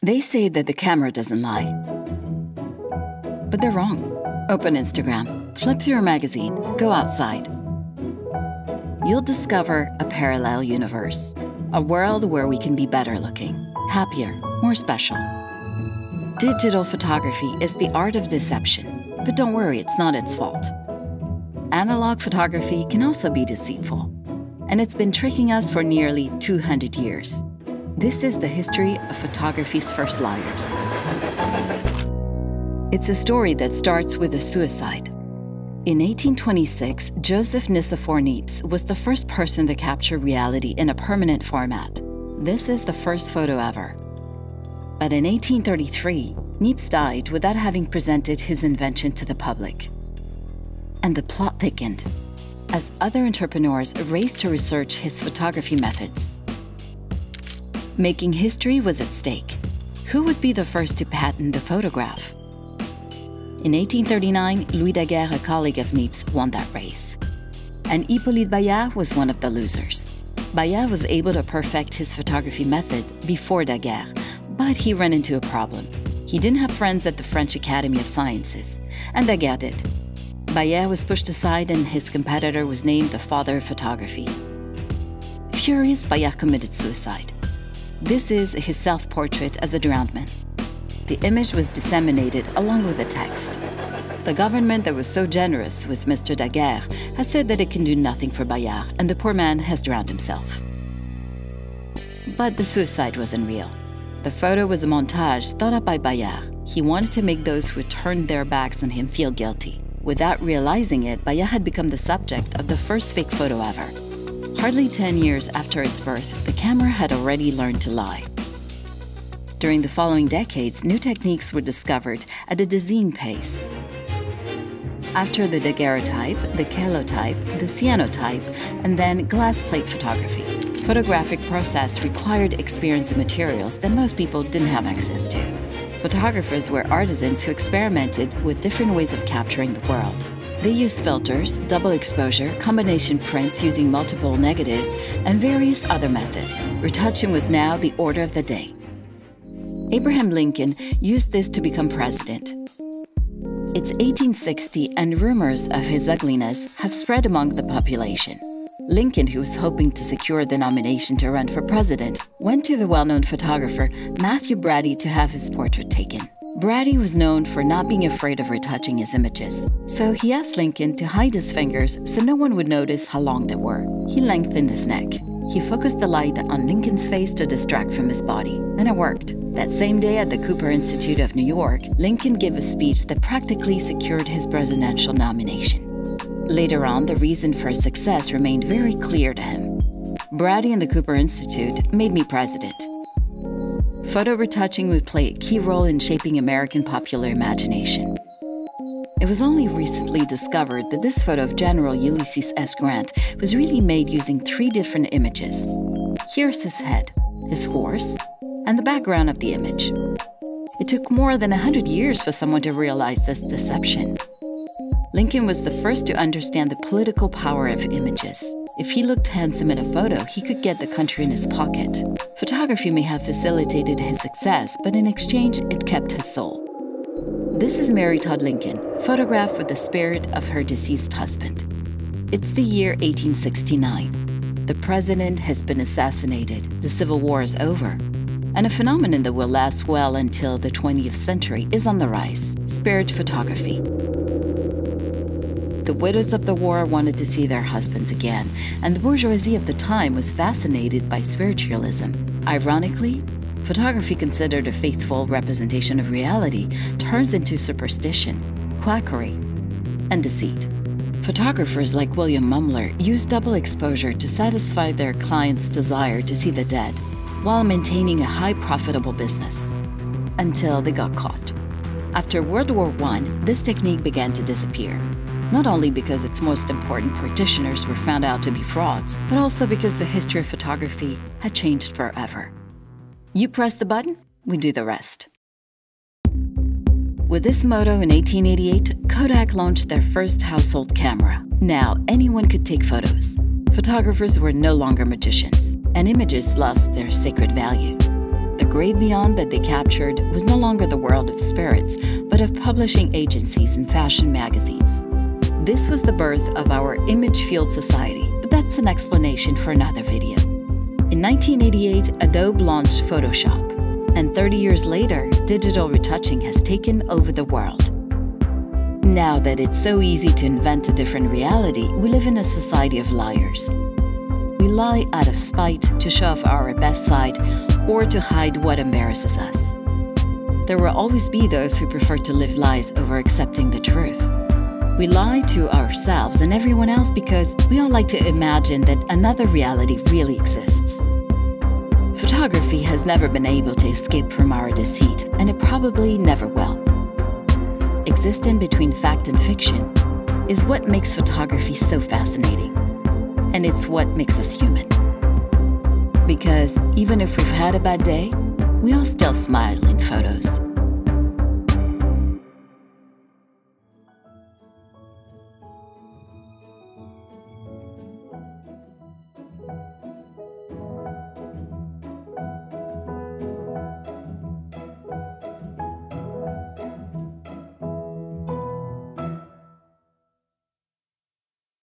They say that the camera doesn't lie. But they're wrong. Open Instagram, flip through a magazine, go outside. You'll discover a parallel universe, a world where we can be better looking, happier, more special. Digital photography is the art of deception, but don't worry, it's not its fault. Analog photography can also be deceitful, and it's been tricking us for nearly 200 years. This is the history of photography's first liars. It's a story that starts with a suicide. In 1826, Joseph Nicephore Niepce was the first person to capture reality in a permanent format. This is the first photo ever. But in 1833, Niepce died without having presented his invention to the public. And the plot thickened, as other entrepreneurs raced to research his photography methods. Making history was at stake. Who would be the first to patent the photograph? In 1839, Louis Daguerre, a colleague of Niepce, won that race. And Hippolyte Bayard was one of the losers. Bayard was able to perfect his photography method before Daguerre, but he ran into a problem. He didn't have friends at the French Academy of Sciences, and Daguerre did. Bayard was pushed aside and his competitor was named the father of photography. Furious, Bayard committed suicide. This is his self-portrait as a drowned man. The image was disseminated along with the text. The government that was so generous with Mr. Daguerre has said that it can do nothing for Bayard, and the poor man has drowned himself. But the suicide wasn't real. The photo was a montage thought up by Bayard. He wanted to make those who had turned their backs on him feel guilty. Without realizing it, Bayard had become the subject of the first fake photo ever. Hardly 10 years after its birth, the camera had already learned to lie. During the following decades, new techniques were discovered at a dizzying pace. After the daguerreotype, the calotype, the cyanotype, and then glass plate photography. Photographic process required experience in materials that most people didn't have access to. Photographers were artisans who experimented with different ways of capturing the world. They used filters, double exposure, combination prints using multiple negatives, and various other methods. Retouching was now the order of the day. Abraham Lincoln used this to become president. It's 1860 and rumors of his ugliness have spread among the population. Lincoln, who was hoping to secure the nomination to run for president, went to the well-known photographer Matthew Brady to have his portrait taken. Brady was known for not being afraid of retouching his images, so he asked Lincoln to hide his fingers so no one would notice how long they were. He lengthened his neck. He focused the light on Lincoln's face to distract from his body, and it worked. That same day at the Cooper Institute of New York, Lincoln gave a speech that practically secured his presidential nomination. Later on, the reason for his success remained very clear to him. Brady and the Cooper Institute made me president. Photo retouching would play a key role in shaping American popular imagination. It was only recently discovered that this photo of General Ulysses S. Grant was really made using 3 different images. Here's his head, his horse, and the background of the image. It took more than 100 years for someone to realize this deception. Lincoln was the first to understand the political power of images. If he looked handsome in a photo, he could get the country in his pocket. Photography may have facilitated his success, but in exchange, it kept his soul. This is Mary Todd Lincoln, photographed with the spirit of her deceased husband. It's the year 1869. The president has been assassinated, the Civil War is over, and a phenomenon that will last well until the 20th century is on the rise: spirit photography. The widows of the war wanted to see their husbands again, and the bourgeoisie of the time was fascinated by spiritualism. Ironically, photography, considered a faithful representation of reality, turns into superstition, quackery, and deceit. Photographers like William Mumler used double exposure to satisfy their clients' desire to see the dead, while maintaining a high profitable business, until they got caught. After World War I, this technique began to disappear, not only because its most important practitioners were found out to be frauds, but also because the history of photography had changed forever. You press the button, we do the rest. With this motto in 1888, Kodak launched their first household camera. Now anyone could take photos. Photographers were no longer magicians, and images lost their sacred value. The great beyond that they captured was no longer the world of spirits, but of publishing agencies and fashion magazines. This was the birth of our image-fueled society, but that's an explanation for another video. In 1988, Adobe launched Photoshop, and 30 years later, digital retouching has taken over the world. Now that it's so easy to invent a different reality, we live in a society of liars. We lie out of spite to show off our best side or to hide what embarrasses us. There will always be those who prefer to live lies over accepting the truth. We lie to ourselves and everyone else because we all like to imagine that another reality really exists. Photography has never been able to escape from our deceit, and it probably never will. Existing between fact and fiction is what makes photography so fascinating, and it's what makes us human. Because even if we've had a bad day, we all still smile in photos.